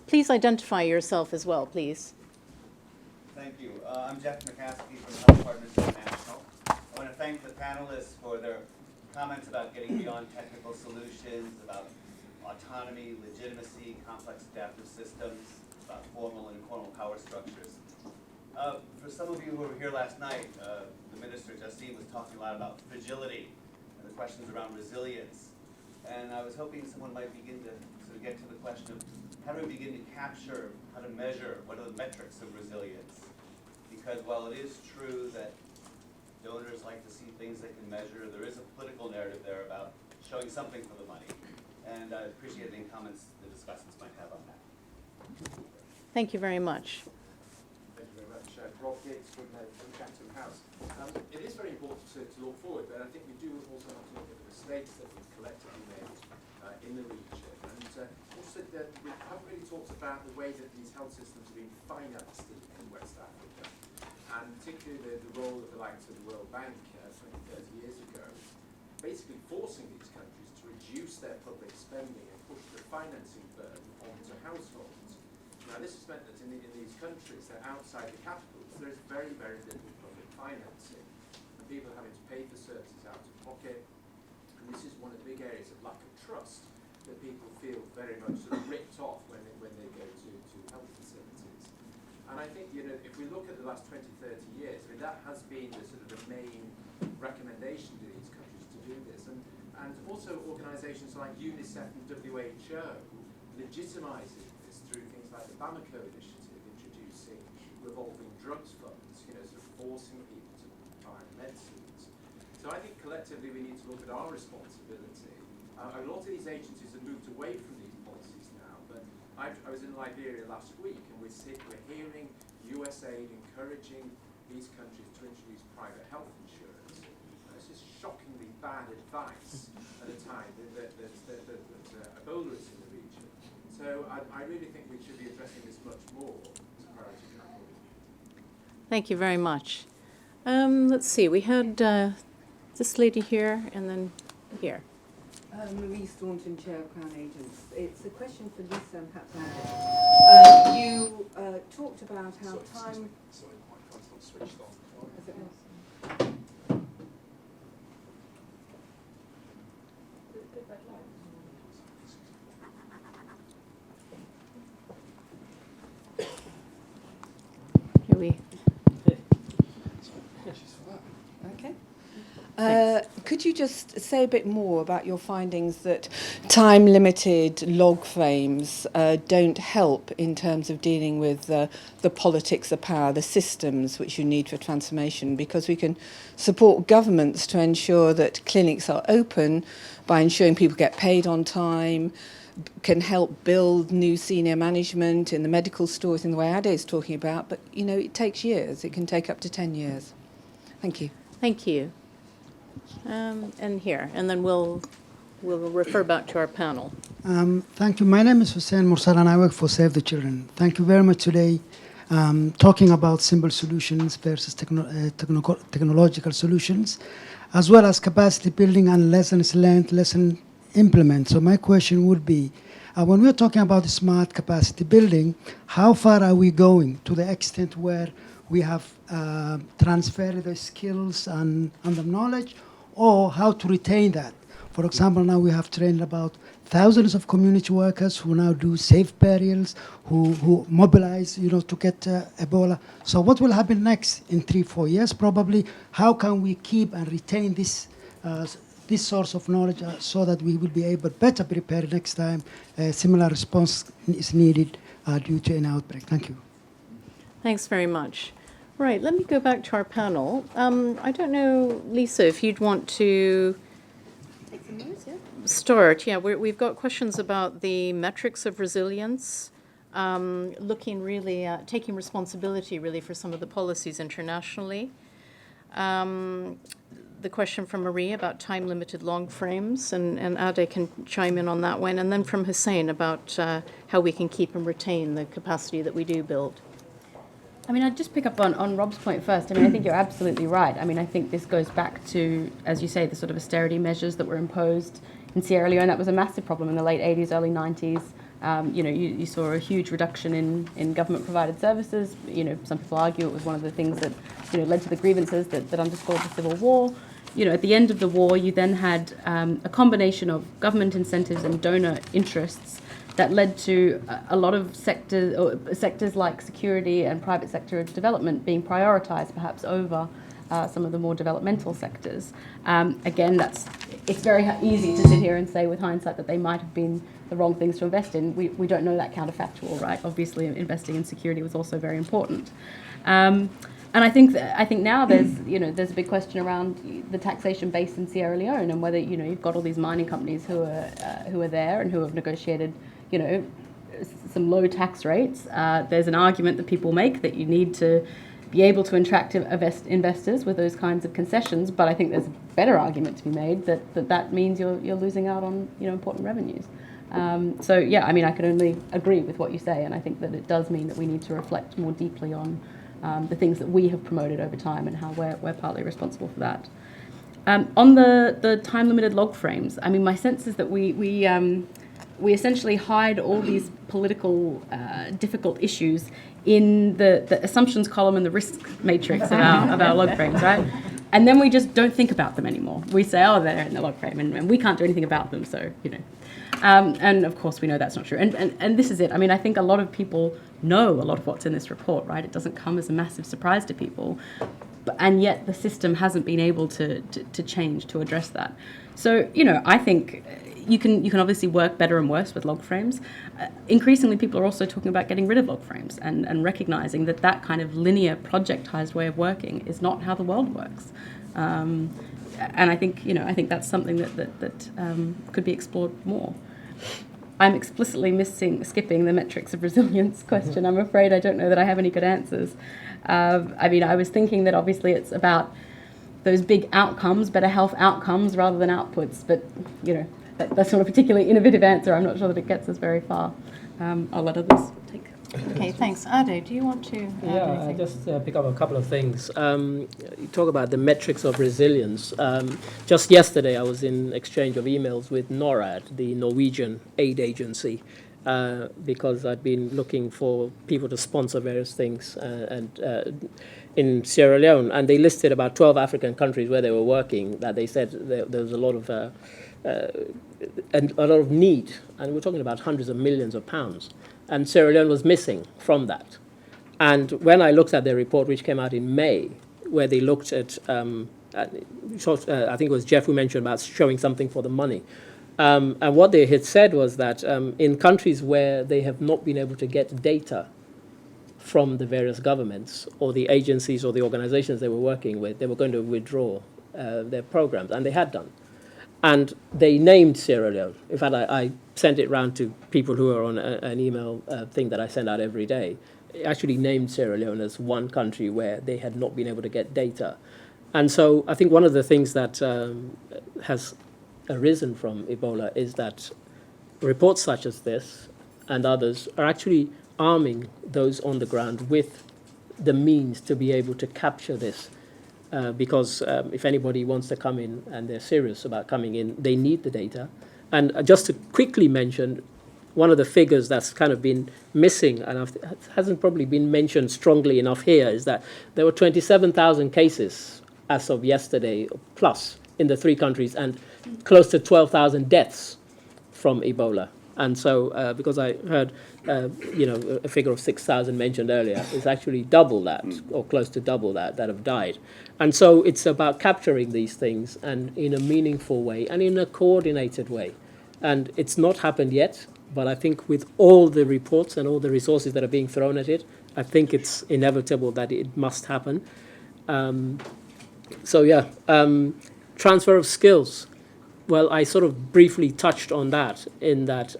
please identify yourself as well, please. Thank you. I'm Jeff McCaskey from Health Partners International. I want to thank the panelists for their comments about getting beyond technical solutions, about autonomy, legitimacy, complex adaptive systems, about formal and informal power structures. For some of you who were here last night, the Minister Justine was talking a lot about fragility and the questions around resilience. And I was hoping someone might begin to sort of get to the question of how do we begin to capture, how to measure, what are the metrics of resilience? Because while it is true that donors like to see things they can measure, there is a political narrative there about showing something for the money. And I appreciate any comments the discussants might have on that. Thank you very much. Thank you very much. Rob Gates from Chatham House. It is very important to look forward, but I think we do also have to look at the mistakes that we've collectively made in the region. And also that we haven't really talked about the way that these health systems have been financed in West Africa, and particularly the role of the likes of the World Bank 20, 30 years ago, basically forcing these countries to reduce their public spending and push the financing burden onto households. Now this has meant that in these countries that are outside the capitals, there is very, very little public financing, and people are having to pay for services out of pocket, and this is one of the big areas of lack of trust that people feel very much sort of ripped off when they go to health facilities. And I think, you know, if we look at the last 20, 30 years, I mean, that has been the sort of the main recommendation to these countries to do this. And also organisations like UNICEF and WHO legitimising this through things like the Bamako Initiative, introducing revolving drugs funds, you know, sort of forcing people to buy medicines. So I think collectively we need to look at our responsibility. A lot of these agencies have moved away from these policies now, but I was in Liberia last week, and we're hearing USAID encouraging these countries to introduce private health insurance. This is shockingly bad advice at a time that Ebola is in the region. So I really think we should be addressing this much more as a priority going forward. Thank you very much. Let's see, we had this lady here and then here. Marie Staunton, Chair of Crown Agents. It's a question for Lisa and perhaps Andy. You talked about how time... Sorry, my microphone's not switched on. Is it not? Here we... Okay. Could you just say a bit more about your findings that time-limited log frames don't help in terms of dealing with the politics of power, the systems which you need for transformation? Because we can support governments to ensure that clinics are open by ensuring people get paid on time, can help build new senior management in the medical stores in the way Ade is talking about, but, you know, it takes years. It can take up to 10 years. Thank you. Thank you. And here, and then we'll refer back to our panel. Thank you. My name is Hussein Mursal, and I work for Save the Children. Thank you very much today. Talking about simple solutions versus technological solutions, as well as capacity building and lessons learned, lesson implement. So my question would be, when we're talking about smart capacity building, how far are we going to the extent where we have transferred the skills and the knowledge, or how to retain that? For example, now we have trained about thousands of community workers who now do safe burials, who mobilize, you know, to get Ebola. So what will happen next in 3-4 years probably? How can we keep and retain this source of knowledge so that we will be able better prepared next time a similar response is needed due to an outbreak? Thank you. Thanks very much. Right, let me go back to our panel. I don't know, Lisa, if you'd want to take some notes, yeah? Start. Yeah, we've got questions about the metrics of resilience, looking really at taking responsibility really for some of the policies internationally. The question from Marie about time-limited log frames, and Ade can chime in on that one, and then from Hussein about how we can keep and retain the capacity that we do build. I mean, I'd just pick up on Rob's point first. I mean, I think you're absolutely right. I mean, I think this goes back to, as you say, the sort of austerity measures that were imposed in Sierra Leone. That was a massive problem in the late 80s, early 90s. You saw a huge reduction in government-provided services. Some people argue it was one of the things that, led to the grievances that underscored the civil war. At the end of the war, you then had a combination of government incentives and donor interests that led to a lot of sectors like security and private sector development being prioritized perhaps over some of the more developmental sectors. Again, it's very easy to sit here and say with hindsight that they might have been the wrong things to invest in. We don't know that counterfactual, right? Obviously, investing in security was also very important. And I think now there's a big question around the taxation base in Sierra Leone and whether you've got all these mining companies who are there and who have negotiated some low tax rates. There's an argument that people make that you need to be able to attract investors with those kinds of concessions, but I think there's a better argument to be made that means you're losing out on important revenues. So yeah, I can only agree with what you say, and I think that it does mean that we need to reflect more deeply on the things that we have promoted over time and how we're partly responsible for that. On the time-limited log frames, my sense is that we essentially hide all these political difficult issues in the assumptions column and the risk matrix of our log frames, right? And then we just don't think about them anymore. We say, oh, they're in the log frame, and we can't do anything about them, so, And of course, we know that's not true. And this is it. I think a lot of people know a lot of what's in this report, right? It doesn't come as a massive surprise to people. And yet the system hasn't been able to change, to address that. So, I think you can obviously work better and worse with log frames. Increasingly, people are also talking about getting rid of log frames and recognizing that kind of linear, projectized way of working is not how the world works. And I think that's something that could be explored more. I'm explicitly skipping the metrics of resilience question. I'm afraid I don't know that I have any good answers. I was thinking that obviously it's about those big outcomes, better health outcomes rather than outputs, but that's not a particularly innovative answer. I'm not sure that it gets us very far. I'll let others take. Okay, thanks. Ade, do you want to add anything? I just pick up a couple of things. You talk about the metrics of resilience. Just yesterday, I was in exchange of emails with NORAD, the Norwegian aid agency, because I'd been looking for people to sponsor various things in Sierra Leone, and they listed about 12 African countries where they were working. That they said there was a lot of need, and we're talking about hundreds of millions of pounds. And Sierra Leone was missing from that. And when I looked at their report, which came out in May, where they looked at, I think it was Jeff who mentioned about showing something for the money. And what they had said was that in countries where they have not been able to get data from the various governments or the agencies or the organizations they were working with, they were going to withdraw their programs, and they had done. And they named Sierra Leone. In fact, I sent it round to people who are on an email thing that I send out every day. It actually named Sierra Leone as one country where they had not been able to get data. And so I think one of the things that has arisen from Ebola is that reports such as this and others are actually arming those on the ground with the means to be able to capture this. Because if anybody wants to come in and they're serious about coming in, they need the data. And just to quickly mention, one of the figures that's kind of been missing and hasn't probably been mentioned strongly enough here is that there were 27,000 cases as of yesterday plus in the 3 countries and close to 12,000 deaths from Ebola. And so, because I heard, a figure of 6,000 mentioned earlier, it's actually double that, or close to double that have died. And so it's about capturing these things and in a meaningful way and in a coordinated way. And it's not happened yet, but I think with all the reports and all the resources that are being thrown at it, I think it's inevitable that it must happen. Transfer of skills. Well, I sort of briefly touched on that in that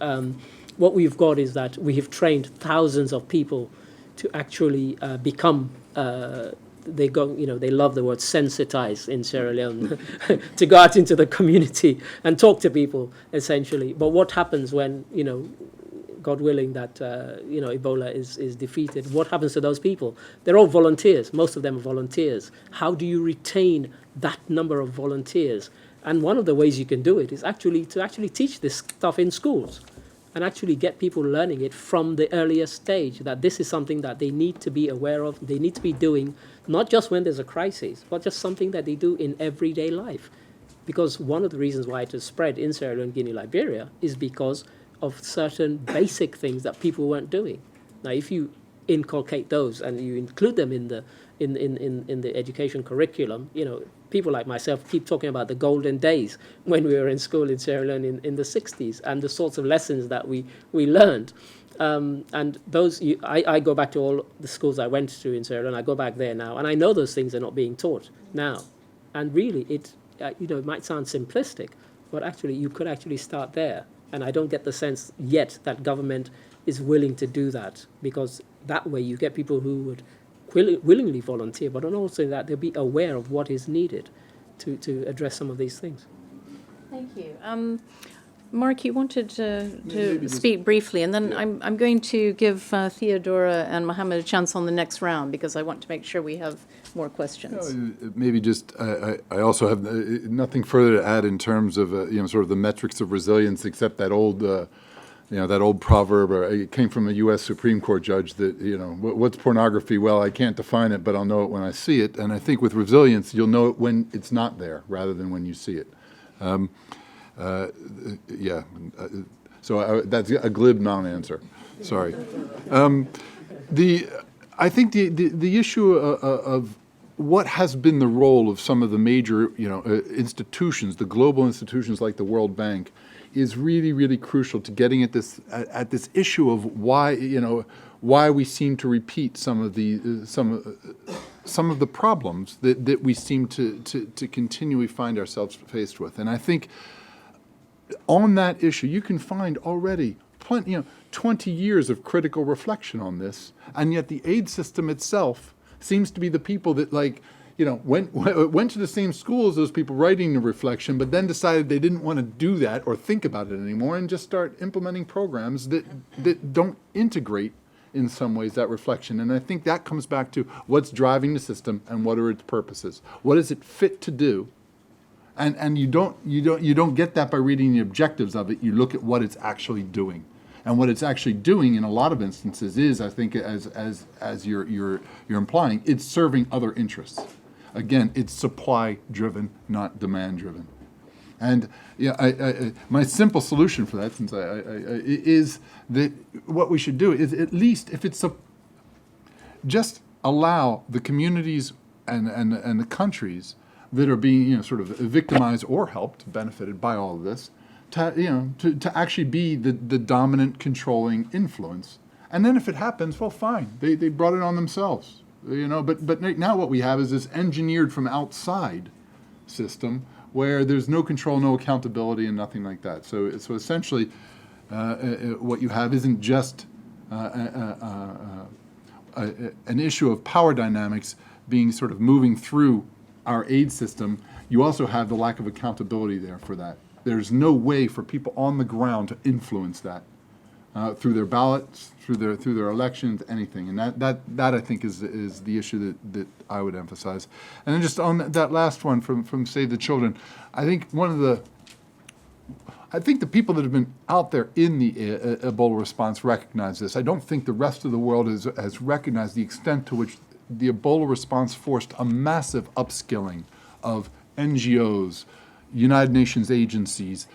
what we've got is that we have trained thousands of people to actually become, they love the word sensitize in Sierra Leone, to go out into the community and talk to people, essentially. But what happens when, God willing, that, Ebola is defeated? What happens to those people? They're all volunteers. Most of them are volunteers. How do you retain that number of volunteers? And one of the ways you can do it is to actually teach this stuff in schools. and actually get people learning it from the earliest stage, that this is something that they need to be aware of, they need to be doing, not just when there's a crisis, but just something that they do in everyday life. Because one of the reasons why it has spread in Sierra Leone, Guinea, Liberia is because of certain basic things that people weren't doing. Now, if you inculcate those and you include them in the education curriculum, you know, people like myself keep talking about the golden days when we were in school in Sierra Leone in the 60s and the sorts of lessons that we learned. And those, I go back to all the schools I went to in Sierra Leone. I go back there now, and I know those things are not being taught now. And really, it might sound simplistic, but actually, you could actually start there. And I don't get the sense yet that government is willing to do that, because that way you get people who would willingly volunteer, but also that they'll be aware of what is needed to address some of these things. Thank you. Mark, you wanted to speak briefly, and then I'm going to give Theodora and Mohammed a chance on the next round, because I want to make sure we have more questions. Maybe just, I also have nothing further to add in terms of, sort of the metrics of resilience, except that old, that old proverb, it came from a U.S. Supreme Court judge that, what's pornography? Well, I can't define it, but I'll know it when I see it. And I think with resilience, you'll know it when it's not there rather than when you see it. So that's a glib non-answer. Sorry. I think the issue of what has been the role of some of the major, institutions, the global institutions like the World Bank, is really, really crucial to getting at this issue of why we seem to repeat some of the problems that we seem to continually find ourselves faced with. And I think on that issue, you can find already 20 years of critical reflection on this, and yet the aid system itself seems to be the people that went to the same school as those people writing the reflection, but then decided they didn't want to do that or think about it anymore, and just start implementing programs that don't integrate in some ways that reflection. And I think that comes back to what's driving the system and what are its purposes. What is it fit to do? And you don't get that by reading the objectives of it. You look at what it's actually doing. And what it's actually doing in a lot of instances is, I think, as you're implying, it's serving other interests. Again, it's supply driven, not demand driven. And my simple solution for that, since is that what we should do is, at least if it's just allow the communities and the countries that are being sort of victimized or helped, benefited by all of this, to actually be the dominant controlling influence. And then if it happens, well, fine, they brought it on themselves, but right now what we have is this engineered from outside system where there's no control, no accountability, and nothing like that. So essentially what you have isn't just an issue of power dynamics being sort of moving through our aid system. You also have the lack of accountability there for that. There's no way for people on the ground to influence that through their ballots, through their elections, anything. And that I think is the issue that I would emphasize. And then just on that last one from Save the Children, I think the people that have been out there in the Ebola response recognize this. I don't think the rest of the world has recognized the extent to which the Ebola response forced a massive upskilling of NGOs, United Nations agencies,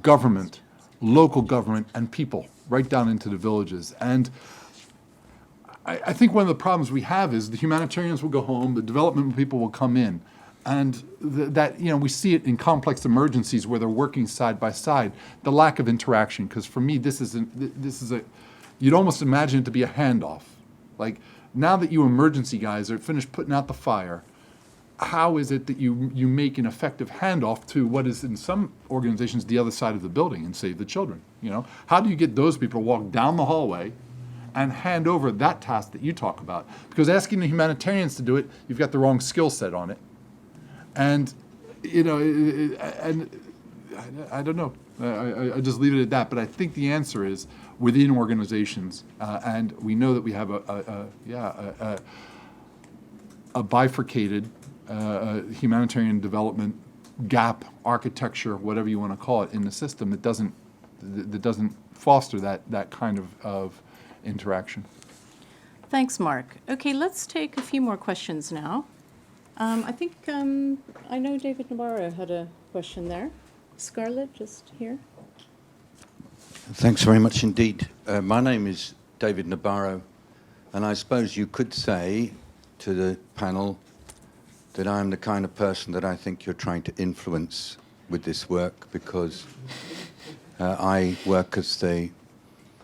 government, local government, and people, right down into the villages. And I think one of the problems we have is the humanitarians will go home, the development people will come in, and we see it in complex emergencies where they're working side by side, the lack of interaction. Because for me, you'd almost imagine it to be a handoff. Like, now that you emergency guys are finished putting out the fire, how is it that you make an effective handoff to what is in some organizations the other side of the building and Save the Children? How do you get those people to walk down the hallway and hand over that task that you talk about? Because asking the humanitarians to do it, you've got the wrong skill set on it. And I don't know. I just leave it at that. But I think the answer is within organizations, and we know that we have a bifurcated humanitarian development gap architecture, whatever you want to call it, in the system that doesn't foster that kind of interaction. Thanks, Mark. Okay, let's take a few more questions now. I think, I know David Navarro had a question there. Scarlett, just here. Thanks very much indeed. My name is David Nabarro, and I suppose you could say to the panel that I'm the kind of person that I think you're trying to influence with this work, because I work as the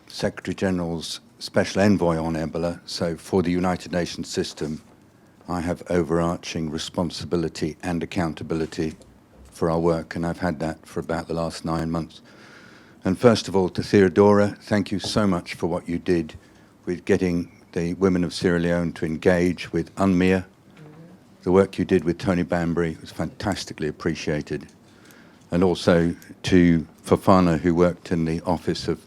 Secretary General's Special Envoy on Ebola, so for the United Nations system, I have overarching responsibility and accountability for our work, and I've had that for about the last 9 months. And first of all, to Theodora, thank you so much for what you did with getting the women of Sierra Leone to engage with UNMIA. The work you did with Tony Banbury was fantastically appreciated. And also to Fofana, who worked in the office of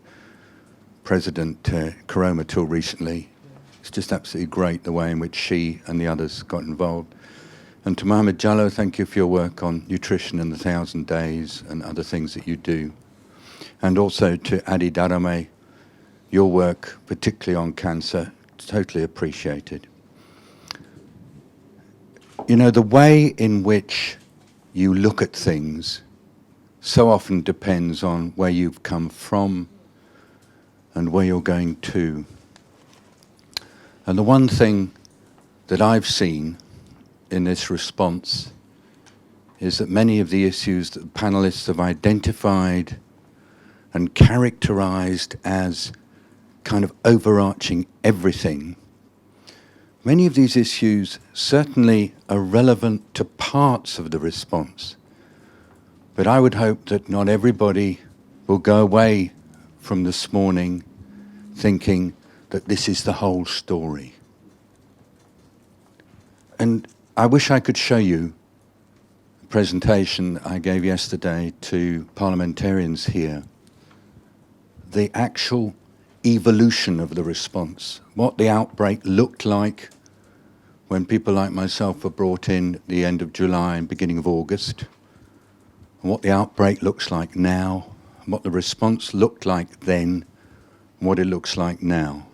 President Koroma till recently. It's just absolutely great the way in which she and the others got involved. And to Mohamed Jallo, thank you for your work on nutrition in the 1,000 days and other things that you do. And also to Adi Darame, your work, particularly on cancer, totally appreciated. You know, the way in which you look at things so often depends on where you've come from and where you're going to. And the one thing that I've seen in this response is that many of the issues that the panelists have identified and characterized as kind of overarching everything, many of these issues certainly are relevant to parts of the response. But I would hope that not everybody will go away from this morning thinking that this is the whole story. And I wish I could show you a presentation I gave yesterday to parliamentarians here, the actual evolution of the response, what the outbreak looked like when people like myself were brought in at the end of July and beginning of August, and what the outbreak looks like now, and what the response looked like then, and what it looks like now.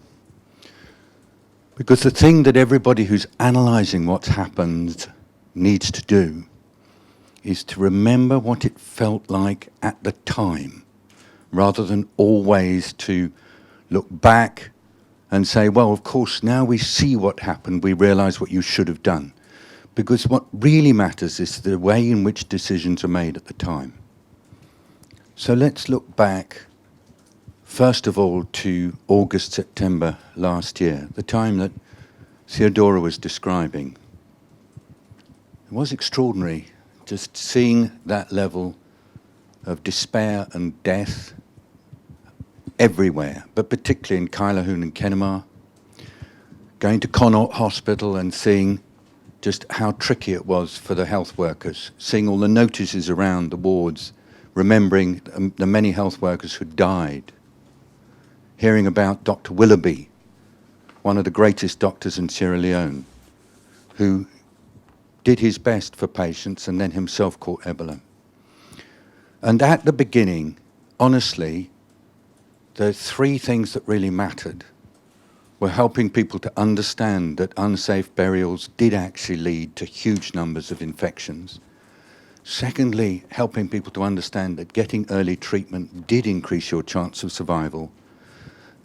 Because the thing that everybody who's analysing what's happened needs to do is to remember what it felt like at the time, rather than always to look back and say, well, of course, now we see what happened, we realise what you should have done. Because what really matters is the way in which decisions are made at the time. So let's look back, first of all, to August, September last year, the time that Theodora was describing. It was extraordinary, just seeing that level of despair and death everywhere, but particularly in Kailahun and Kenema, going to Connaught Hospital and seeing just how tricky it was for the health workers, seeing all the notices around the wards, remembering the many health workers who died, hearing about Dr. Willoughby, one of the greatest doctors in Sierra Leone, who did his best for patients and then himself caught Ebola. And at the beginning, honestly, the three things that really mattered were helping people to understand that unsafe burials did actually lead to huge numbers of infections. Secondly, helping people to understand that getting early treatment did increase your chance of survival.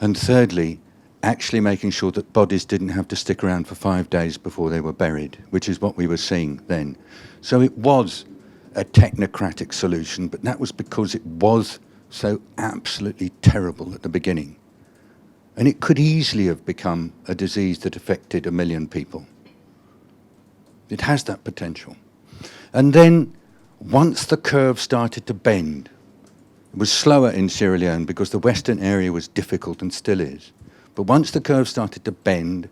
And thirdly, actually making sure that bodies didn't have to stick around for 5 days before they were buried, which is what we were seeing then. So it was a technocratic solution, but that was because it was so absolutely terrible at the beginning. And it could easily have become a disease that affected 1 million people. It has that potential. And then, once the curve started to bend, it was slower in Sierra Leone because the western area was difficult and still is. But once the curve started to bend,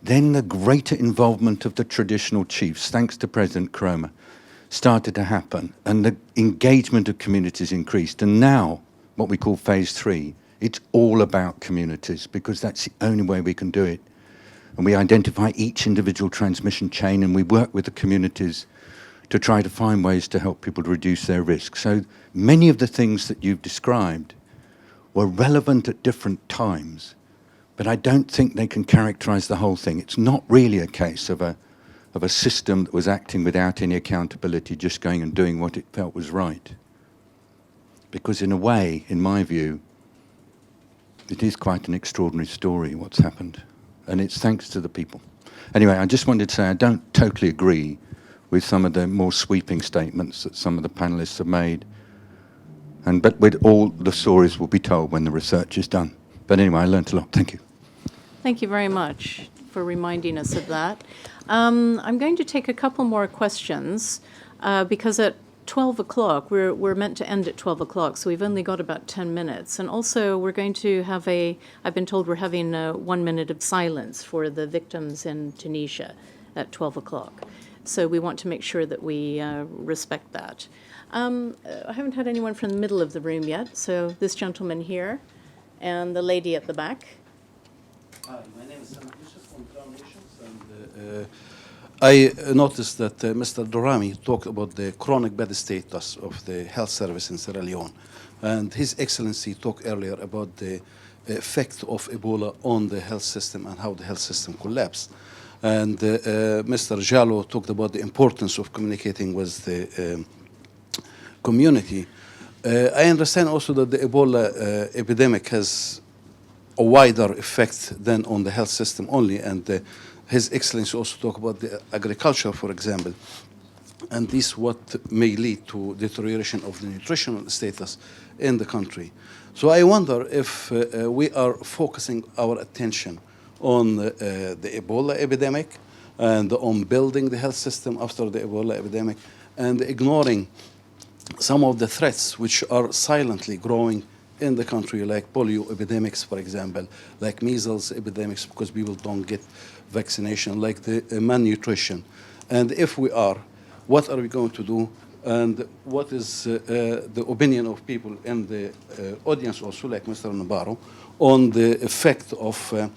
then the greater involvement of the traditional chiefs, thanks to President Koroma, started to happen, and the engagement of communities increased. And now, what we call phase 3, it's all about communities, because that's the only way we can do it. And we identify each individual transmission chain, and we work with the communities to try to find ways to help people to reduce their risk. So many of the things that you've described were relevant at different times, but I don't think they can characterize the whole thing. It's not really a case of a system that was acting without any accountability, just going and doing what it felt was right. Because in a way, in my view, it is quite an extraordinary story what's happened, and it's thanks to the people. Anyway, I just wanted to say I don't totally agree with some of the more sweeping statements that some of the panelists have made, but with all the stories will be told when the research is done. But anyway, I learnt a lot. Thank you. Thank you very much for reminding us of that. I'm going to take a couple more questions because at 12 o'clock, we're meant to end at 12 o'clock, so we've only got about 10 minutes. And also, we're going to have I've been told we're having 1 minute of silence for the victims in Tunisia at 12 o'clock. So we want to make sure that we respect that. I haven't had anyone from the middle of the room yet, so this gentleman here and the lady at the back. Hi, my name is Sam Yusuf from Crown Nations, and I noticed that Mr. Dorami talked about the chronic bad status of the health service in Sierra Leone, and His Excellency talked earlier about the effect of Ebola on the health system and how the health system collapsed. And Mr. Jallo talked about the importance of communicating with the community. I understand also that the Ebola epidemic has a wider effect than on the health system only, and His Excellency also talked about the agriculture, for example, and this what may lead to deterioration of the nutritional status in the country. So I wonder if we are focusing our attention on the Ebola epidemic and on building the health system after the Ebola epidemic, and ignoring some of the threats which are silently growing in the country, like polio epidemics, for example, like measles epidemics, because people don't get vaccination, like the malnutrition. And if we are, what are we going to do? And what is the opinion of people in the audience also, like Mr. Nabarro, on the effect of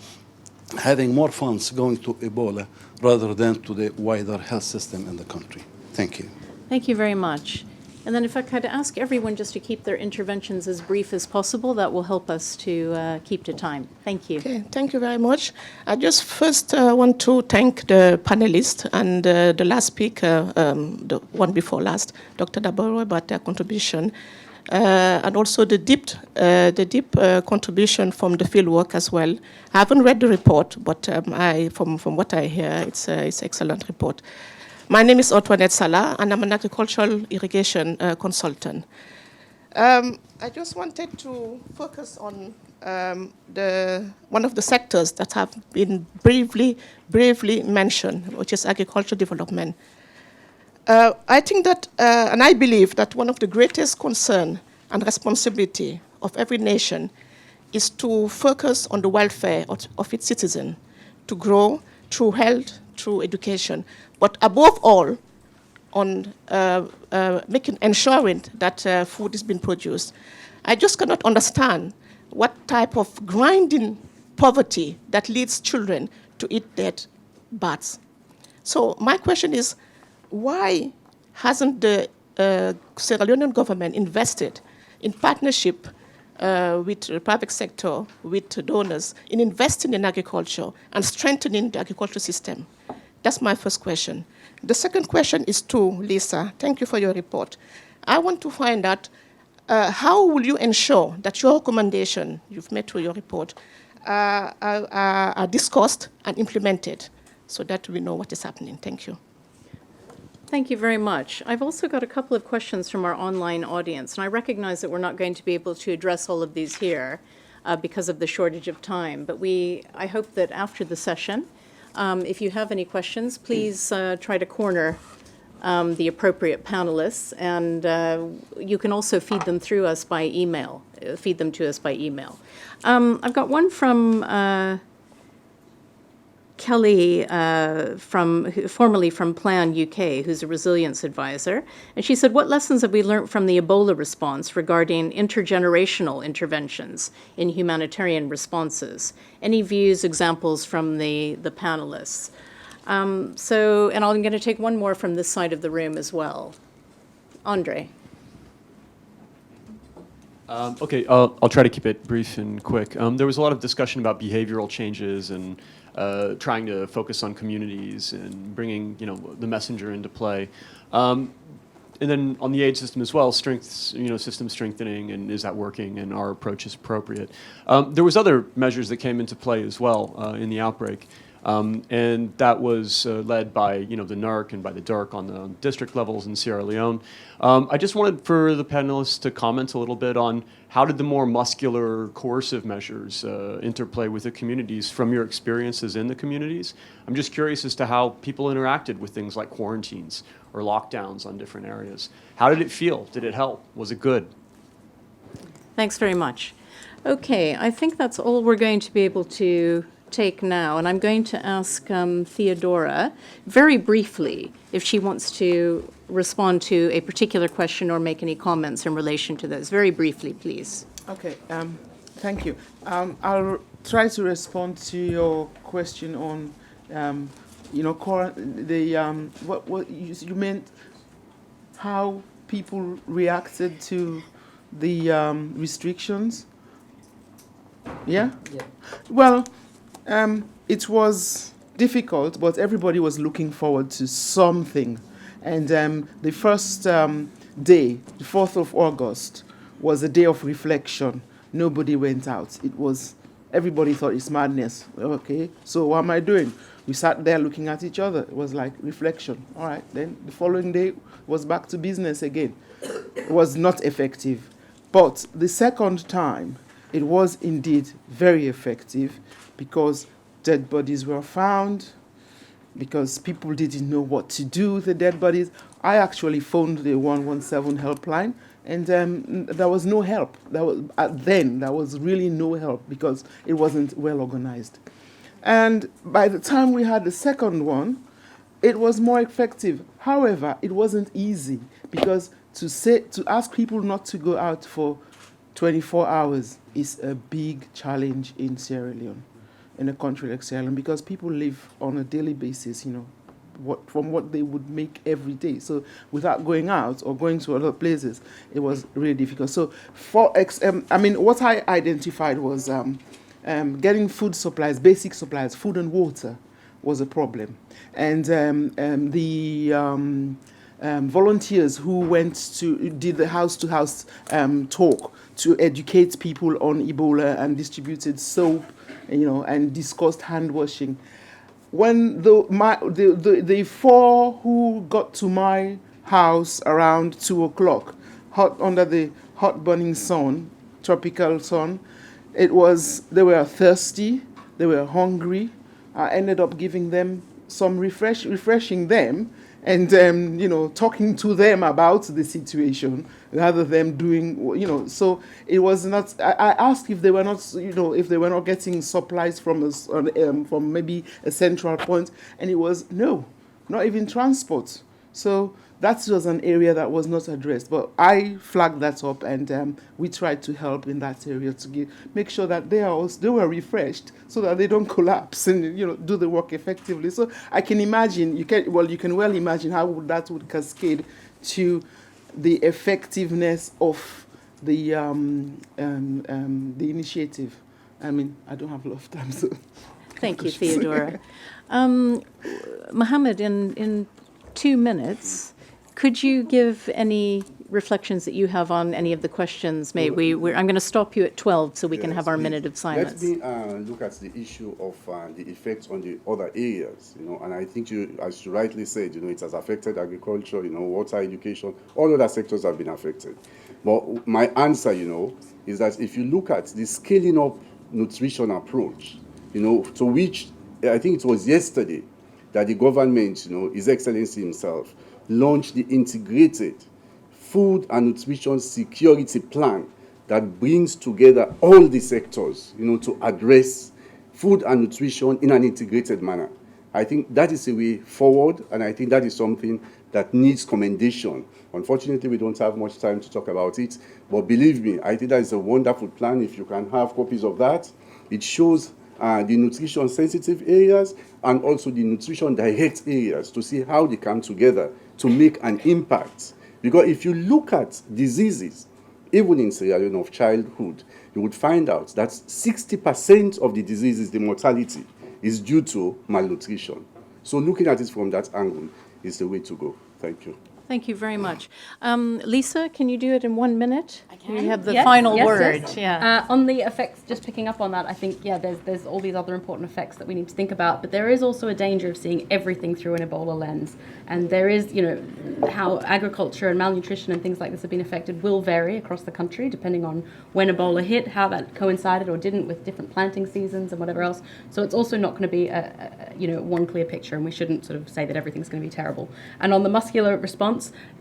having more funds going to Ebola rather than to the wider health system in the country? Thank you. Thank you very much. And then if I could ask everyone just to keep their interventions as brief as possible, that will help us to keep to time. Thank you. Okay, thank you very much. I just first want to thank the panelists and the last speaker, the one before last, Dr. Daboro, about their contribution, and also the deep contribution from the fieldwork as well. I haven't read the report, but from what I hear, it's an excellent report. My name is Antoinette Salah, and I'm an agricultural irrigation consultant. I just wanted to focus on one of the sectors that have been bravely mentioned, which is agricultural development. I think that, and I believe that one of the greatest concern and responsibility of every nation is to focus on the welfare of its citizen, to grow through health, through education, but above all, on ensuring that food is being produced. I just cannot understand what type of grinding poverty that leads children to eat dead bats. So my question is, why hasn't the Sierra Leonean government invested in partnership with the private sector, with donors, in investing in agriculture and strengthening the agricultural system? That's my first question. The second question is to Lisa. Thank you for your report. I want to find out how will you ensure that your recommendation you've made through your report are discussed and implemented so that we know what is happening. Thank you. Thank you very much. I've also got a couple of questions from our online audience, and I recognize that we're not going to be able to address all of these here because of the shortage of time, but I hope that after the session, if you have any questions, please try to corner the appropriate panelists, and you can also feed them to us by email. I've got one from Kelly, formerly from Plan UK, who's a resilience advisor, and she said, what lessons have we learned from the Ebola response regarding intergenerational interventions in humanitarian responses? Any views, examples from the panelists? And I'm going to take one more from this side of the room as well. Andre. Okay, I'll try to keep it brief and quick. There was a lot of discussion about behavioral changes and trying to focus on communities and bringing, the messenger into play. And then on the aid system as well, system strengthening, and is that working, and our approach is appropriate. There was other measures that came into play as well in the outbreak. And that was led by, the NERC and by the DIRC on the district levels in Sierra Leone. I just wanted for the panelists to comment a little bit on how did the more muscular coercive measures interplay with the communities from your experiences in the communities? I'm just curious as to how people interacted with things like quarantines or lockdowns on different areas. How did it feel? Did it help? Was it good? Thanks very much. Okay, I think that's all we're going to be able to take now, and I'm going to ask Theodora very briefly if she wants to respond to a particular question or make any comments in relation to this. Very briefly, please. Okay, thank you. I'll try to respond to your question on, what you meant, how people reacted to the restrictions. Yeah? Yeah. Well, it was difficult, but everybody was looking forward to something. And the first day, the 4th of August, was a day of reflection. Nobody went out. Everybody thought it's madness. Okay, so what am I doing? We sat there looking at each other. It was like reflection. All right, then the following day was back to business again. It was not effective. But the second time, it was indeed very effective, because dead bodies were found, because people didn't know what to do with the dead bodies. I actually phoned the 117 helpline, and there was no help. There was really no help, because it wasn't well organized. And by the time we had the second one, it was more effective. However, it wasn't easy, because to ask people not to go out for 24 hours is a big challenge in Sierra Leone, in a country like Sierra Leone, because people live on a daily basis, from what they would make every day. So without going out or going to other places, it was really difficult. So what I identified was getting food supplies, basic supplies, food and water was a problem. And the volunteers who did the house-to-house talk to educate people on Ebola and distributed soap, and discussed hand washing. When the 4 who got to my house around 2 o'clock, under the hot burning sun, tropical sun, they were thirsty, they were hungry. I ended up giving them some refreshing them, and talking to them about the situation rather than doing, so it was not. I asked if they were not, if they were not getting supplies from us, from maybe a central point, and it was no, not even transport. So that was an area that was not addressed, but I flagged that up, and we tried to help in that area to make sure that they were refreshed, so that they don't collapse and do the work effectively. So I can imagine, you can well imagine how that would cascade to the effectiveness of the initiative. I mean, I don't have a lot of time, so. Thank you, Theodora. Mohammed, in 2 minutes, could you give any reflections that you have on any of the questions made? I'm going to stop you at 12 so we can have our minute of silence. Let me look at the issue of the effects on the other areas, and I think as you rightly said, it has affected agriculture, water, education, all other sectors have been affected. But my answer, is that if you look at the scaling up nutrition approach, to which I think it was yesterday that the government, His Excellency himself, launched the integrated food and nutrition security plan that brings together all the sectors, to address food and nutrition in an integrated manner. I think that is a way forward, and I think that is something that needs commendation. Unfortunately, we don't have much time to talk about it, but believe me, I think that is a wonderful plan. If you can have copies of that, it shows the nutrition-sensitive areas and also the nutrition-direct areas to see how they come together to make an impact. Because if you look at diseases even in Sierra Leone of childhood, you would find out that 60% of the diseases, the mortality, is due to malnutrition. So looking at it from that angle is the way to go. Thank you. Thank you very much. Lisa, can you do it in 1 minute? I can. You have the Yes, final yes, word. yes. Yeah. On the effects, just picking up on that, I think, there's all these other important effects that we need to think about, but there is also a danger of seeing everything through an Ebola lens. And there is, how agriculture and malnutrition and things like this have been affected will vary across the country, depending on when Ebola hit, how that coincided or didn't with different planting seasons and whatever else. So it's also not going to be one clear picture, and we shouldn't sort of say that everything's going to be terrible. And on the muscular response,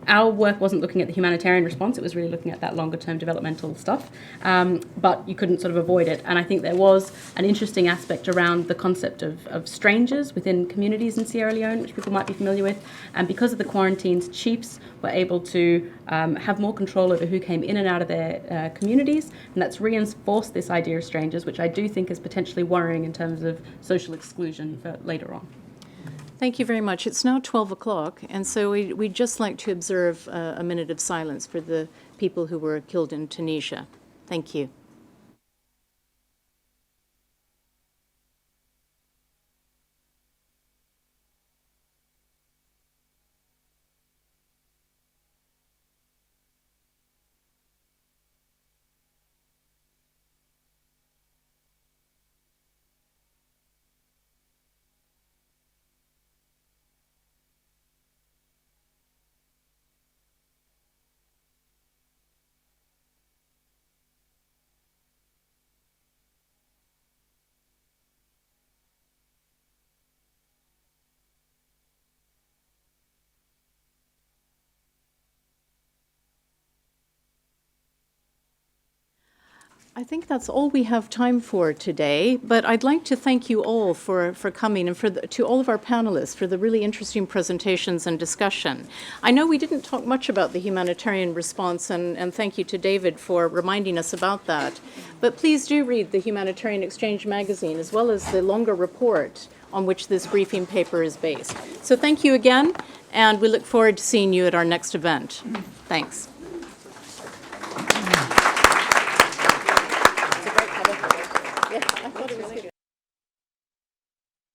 our work wasn't looking at the humanitarian response, it was really looking at that longer term developmental stuff, but you couldn't sort of avoid it. And I think there was an interesting aspect around the concept of strangers within communities in Sierra Leone, which people might be familiar with, and because of the quarantines, chiefs were able to have more control over who came in and out of their communities, and that's reinforced this idea of strangers, which I do think is potentially worrying in terms of social exclusion for later on. Thank you very much. It's now 12 o'clock, and so we'd just like to observe a minute of silence for the people who were killed in Tunisia. Thank you. I think that's all we have time for today, but I'd like to thank you all for coming, and to all of our panelists for the really interesting presentations and discussion. I know we didn't talk much about the humanitarian response, and thank you to David for reminding us about that. But please do read the Humanitarian Exchange magazine, as well as the longer report on which this briefing paper is based. So thank you again, and we look forward to seeing you at our next event. Thanks.